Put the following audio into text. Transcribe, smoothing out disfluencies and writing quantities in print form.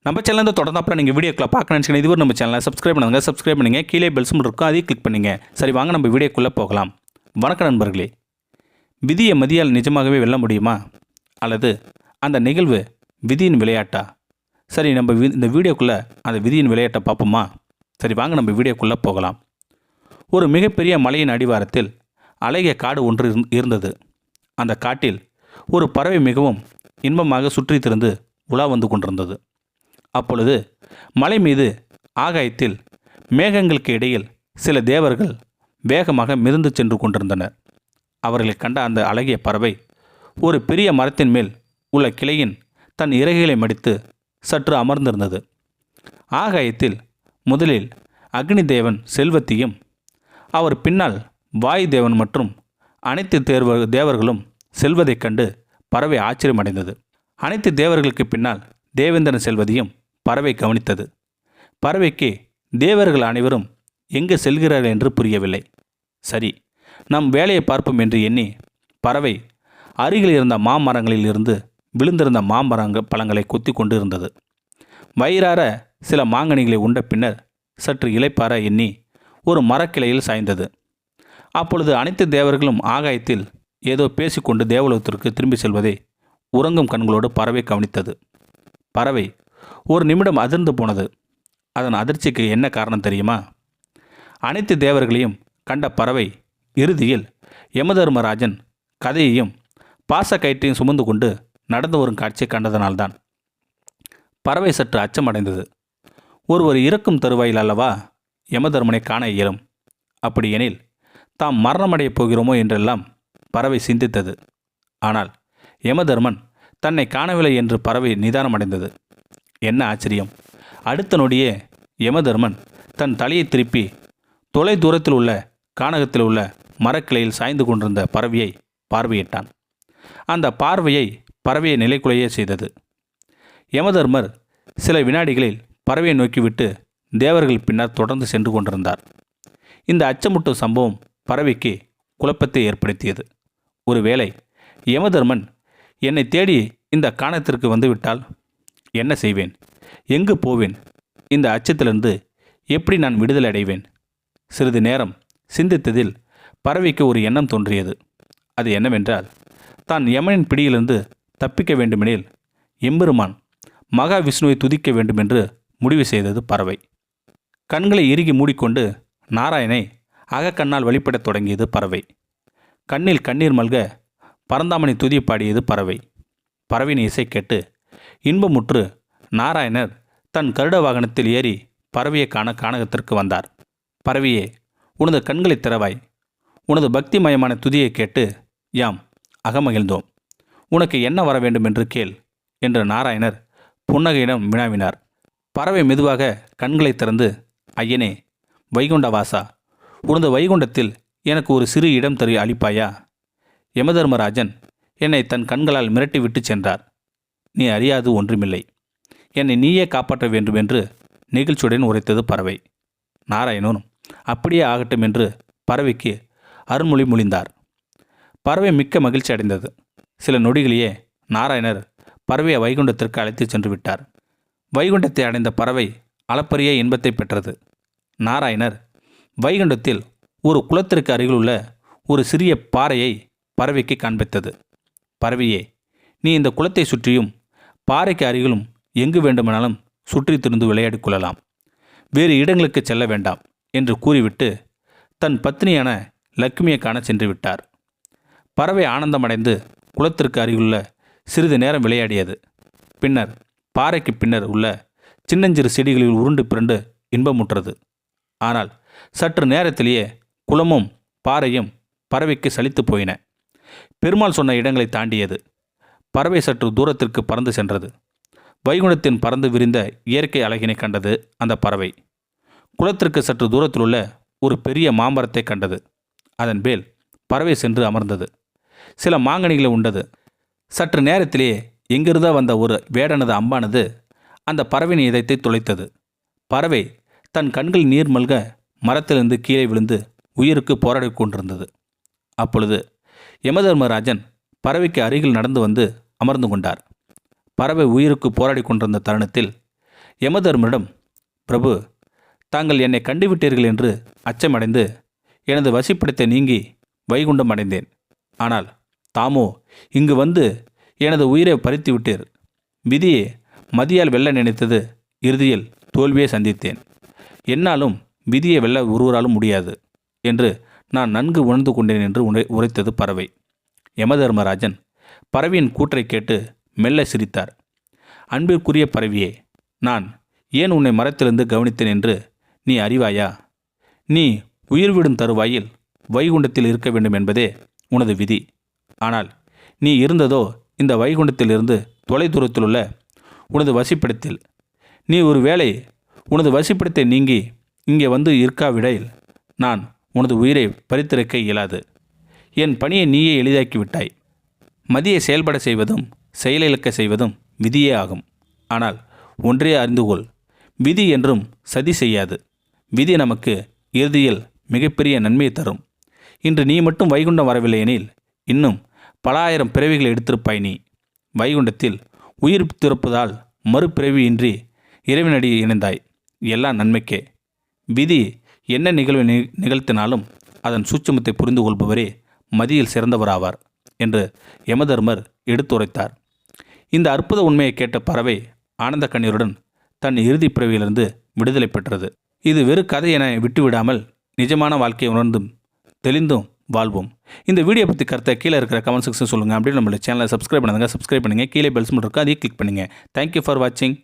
நம்ம சேனல் தொடர்ந்து அப்புறம் நீங்கள் வீடியோக்குள்ள பார்க்க நினச்சிங்கன்னா இதுவரை நம்ம சேனலை சப்ஸ்கிரைப் பண்ணுங்க கீழே பெல் சிம்பிள் இருக்கும் அதையும் கிளிக் பண்ணுங்க. சரி, வாங்க நம்ம வீடியோக்குள்ளே போகலாம். வணக்கம் நண்பர்களே. விதியை மதியால் நிஜமாகவே வெல்ல முடியுமா, அல்லது அந்த நிகழ்வு விதியின் விளையாட்டா? சரி, நம்ம இந்த வீடியோக்குள்ளே அந்த விதியின் விளையாட்டை பார்ப்போமா? சரி, வாங்க நம்ம வீடியோக்குள்ளே போகலாம். ஒரு மிகப்பெரிய மலையின் அடிவாரத்தில் அழகிய காடு ஒன்று இருந்தது. அந்த காட்டில் ஒரு பறவை மிகவும் இன்பமாக சுற்றி திரிந்து உலா வந்து கொண்டிருந்தது. அப்பொழுது மலை மீது ஆகாயத்தில் மேகங்களுக்கு இடையில் சில தேவர்கள் வேகமாக மிதந்து சென்று கொண்டிருந்தனர். அவர்களை கண்ட அந்த அழகிய பறவை ஒரு பெரிய மரத்தின் மேல் உள்ள கிளையின் தன் இறகுகளை மடித்து சற்று அமர்ந்திருந்தது. ஆகாயத்தில் முதலில் அக்னி தேவன் செல்வத்தையும், அவர் பின்னால் வாயு தேவன் மற்றும் அனைத்து தேவர்களும் செல்வதைக் கண்டு பறவை ஆச்சரியமடைந்தது. அனைத்து தேவர்களுக்கு பின்னால் தேவேந்திரன் செல்வதையும் பறவை கவனித்தது. பறவைக்கு தேவர்கள் அனைவரும் எங்கு செல்கிறார்கள் என்று புரியவில்லை. சரி, நம் வேலையை பார்ப்போம் என்று எண்ணி பறவை அருகில் இருந்த மாமரங்களில் இருந்து விழுந்திருந்த பழங்களை கொத்தி கொண்டு இருந்தது. வயிறார சில மாங்கனிகளை உண்ட பின்னர் சற்று இளைப்பார எண்ணி ஒரு மரக்கிளையில் சாய்ந்தது. அப்பொழுது அனைத்து தேவர்களும் ஆகாயத்தில் ஏதோ பேசிக்கொண்டு தேவலோகத்திற்கு திரும்பி செல்வதை உறங்கும் கண்களோடு பறவை கவனித்தது. பறவை ஒரு நிமிடம் அதிர்ந்து போனது. அதன் அதிர்ச்சிக்கு என்ன காரணம் தெரியுமா? அனைத்து தேவர்களையும் கண்ட பறவை இறுதியில் யமதர்மராஜன் கதையையும் பாச கயிற்றையும் சுமந்து கொண்டு நடந்து வரும் காட்சியை கண்டதனால்தான். பறவை சற்று அச்சமடைந்தது. ஒருவர் இறக்கும் தருவாயில் அல்லவா யமதர்மனை காண இயலும். அப்படியெனில் தாம் மரணமடையப் போகிறோமோ என்றெல்லாம் பறவை சிந்தித்தது. ஆனால் யமதர்மன் தன்னை காணவில்லை என்று பறவை நிதானமடைந்தது. என்ன ஆச்சரியம்! அடுத்த நொடியே யமதர்மன் தன் தலையை திருப்பி தொலை தூரத்தில் உள்ள கானகத்தில் உள்ள மரக்கிளையில் சாய்ந்து கொண்டிருந்த பறவையை பார்வையிட்டான். அந்த பார்வையை பறவையை நிலைக்குலைய செய்தது. யமதர்மர் சில வினாடிகளில் பறவையை நோக்கிவிட்டு தேவர்கள் பின்னர் தொடர்ந்து சென்று கொண்டிருந்தார். இந்த அச்சமூட்டும் சம்பவம் பறவைக்கு குழப்பத்தை ஏற்படுத்தியது. ஒருவேளை யமதர்மன் என்னை தேடி இந்த கானகத்திற்கு வந்துவிட்டால் என்ன செய்வேன்? எங்கு போவேன்? இந்த அச்சத்திலிருந்து எப்படி நான் விடுதலை அடைவேன்? சிறிது நேரம் சிந்தித்ததில் பறவைக்கு ஒரு எண்ணம் தோன்றியது. அது என்னவென்றால், தான் யமனின் பிடியிலிருந்து தப்பிக்க வேண்டுமெனில் எம்பெருமான் மகாவிஷ்ணுவை துதிக்க வேண்டுமென்று முடிவு செய்தது பறவை. கண்களை இறுகி மூடிக்கொண்டு நாராயணை அகக்கண்ணால் வழிபடத் தொடங்கியது பறவை. கண்ணில் கண்ணீர் மல்க பரந்தாமனை துதி பாடியது பறவை. பறவையின் இசை கேட்டு இன்பமுற்று நாராயணர் தன் கருட வாகனத்தில் ஏறி பறவையை காண கானகத்திற்கு வந்தார். பறவையே, உனது கண்களை திறவாய். உனது பக்திமயமான துதியை கேட்டு யாம் அகமகிழ்ந்தோம். உனக்கு என்ன வர வேண்டும் என்று கேள் என்று நாராயணர் புன்னகையிடம் வினாவினார். பறவை மெதுவாக கண்களை திறந்து, ஐயனே வைகுண்டவாசா, உனது வைகுண்டத்தில் எனக்கு ஒரு சிறு இடம் தரு அளிப்பாயா? யமதர்மராஜன் என்னை தன் கண்களால் மிரட்டி விட்டு சென்றார். நீ அறியாது ஒன்றுமில்லை. என்னை நீயே காப்பாற்ற வேண்டும் என்று நெகிழ்ச்சியுடன் உரைத்தது பறவை. நாராயணனும் அப்படியே ஆகட்டும் என்று பறவைக்கு அருள்மொழி மொழிந்தார். பறவை மிக்க மகிழ்ச்சி அடைந்தது. சில நொடிகளையே நாராயணர் பறவையை வைகுண்டத்திற்கு அழைத்து சென்று விட்டார். வைகுண்டத்தை அடைந்த பறவை அளப்பரிய இன்பத்தை பெற்றது. நாராயணர் வைகுண்டத்தில் ஒரு குளத்திற்கு அருகில் உள்ள ஒரு சிறிய பாறையை பறவைக்கு காண்பித்தது. பறவையே, நீ இந்த குளத்தை சுற்றியும் பாறைக்கு அருகிலும் எங்கு வேண்டுமானாலும் சுற்றி திரிந்து விளையாடி கொள்ளலாம். வேறு இடங்களுக்கு செல்ல வேண்டாம் என்று கூறிவிட்டு தன் பத்னியான லக்ஷ்மியை காண சென்று விட்டார். பறவை ஆனந்தமடைந்து குளத்திற்கு அருகிலுள்ள சிறிது நேரம் விளையாடியது. பின்னர் பாறைக்கு பின்னர் உள்ள சின்னஞ்சிறு செடிகளில் உருண்டு பிறண்டு இன்பமுற்றது. ஆனால் சற்று நேரத்திலேயே குளமும் பாறையும் பறவைக்கு சலித்து போயின. பெருமாள் சொன்ன இடங்களை தாண்டியது. பறவை சற்று தூரத்திற்கு பறந்து சென்றது. வைகுண்டத்தின் பறந்து விரிந்த இயற்கை அழகினை கண்டது அந்த பறவை. குளத்திற்கு சற்று தூரத்தில் உள்ள ஒரு பெரிய மாமரத்தை கண்டது. அதன் மேல் பறவை சென்று அமர்ந்தது. சில மாங்கனிகளை உண்டது. சற்று நேரத்திலேயே எங்கிருந்தோ வந்த ஒரு வேடனது அம்பானது அந்த பறவையின் இதயத்தை துளைத்தது. பறவை தன் கண்கள் நீர் மல்க மரத்திலிருந்து கீழே விழுந்து உயிருக்கு போராடி கொண்டிருந்தது. அப்பொழுது யமதர்மராஜன் பறவைக்கு அருகில் நடந்து வந்து அமர்ந்து கொண்டார். பறவை உயிருக்கு போராடி கொண்டிருந்த தருணத்தில் யமதர்மரிடம், பிரபு, தாங்கள் என்னை கண்டுவிட்டீர்கள் என்று அச்சமடைந்து எனது வசிப்பிடத்தை நீங்கி வைகுண்டம் அடைந்தேன். ஆனால் தாமோ இங்கு வந்து எனது உயிரை பறித்து விட்டீர். விதியை மதியால் வெல்ல நினைத்தது இறுதியில் தோல்வியை சந்தித்தேன். என்னாலும் விதியை வெல்ல ஒருவராலும் முடியாது என்று நான் நன்கு உணர்ந்து கொண்டேன் என்று உரைத்தது பறவை. யமதர்மராஜன் பறவையின் கூற்றை கேட்டு மெல்ல சிரித்தார். அன்பிற்குரிய பறவையே, நான் ஏன் உன்னை மரத்திலிருந்து கவனித்தேன் என்று நீ அறிவாயா? நீ உயிர்விடும் தருவாயில் வைகுண்டத்தில் இருக்க வேண்டும் என்பதே உனது விதி. ஆனால் நீ இருந்ததோ இந்த வைகுண்டத்திலிருந்து தொலைதூரத்திலுள்ள உனது வசிப்பிடத்தில். நீ ஒரு வேளை உனது வசிப்பிடத்தை நீங்கி இங்கே வந்து இருக்காவிடையில் நான் உனது உயிரை பறித்திருக்க இயலாது. என் பணியை நீயே எளிதாக்கிவிட்டாய். மதியை செயல்பட செய்வதும் செயலிழக்க செய்வதும் விதியே ஆகும். ஆனால் ஒன்றே அறிந்துகொள், விதி என்றும் சதி செய்யாது. விதி நமக்கு இறுதியில் மிகப்பெரிய நன்மையை தரும். இன்று நீ மட்டும் வைகுண்டம் வரவில்லை எனில் இன்னும் பல ஆயிரம் பிறவிகளை எடுத்திருப்பாய். நீ வைகுண்டத்தில் உயிர் திறப்பதால் மறுபிறவியின்றி இறைவனடி இணைந்தாய். எல்லாம் நன்மைக்கே. விதி என்ன நிகழ்வை நிகழ்த்தினாலும் அதன் சூட்சுமத்தை புரிந்து கொள்பவரே மதியில் சிறந்தவராவார் என்று யமதர்மர் எடுத்துரைத்தார். இந்த அற்புத உண்மையை கேட்ட பறவை ஆனந்த கண்ணீருடன் தன் இறுதி பிறவியிலிருந்து விடுதலை பெற்றது. இது வெறு கதை என விட்டுவிடாமல் நிஜமான வாழ்க்கையை உணர்ந்தும் தெளிந்தும் வாழ்வோம். இந்த வீடியோ பற்றி கருத்தை கீழே இருக்கிற கமெண்ட் செக்ஷன் சொல்லுங்கள். அப்படின்னு நம்மளோட சேனலை சப்ஸ்கிரைப் பண்ணுங்கள். கீழே பெல்ஸ் மட்டும் இருக்குது, அதையும் கிளிக் பண்ணுங்கள். தேங்க்யூ ஃபார் வாட்சிங்.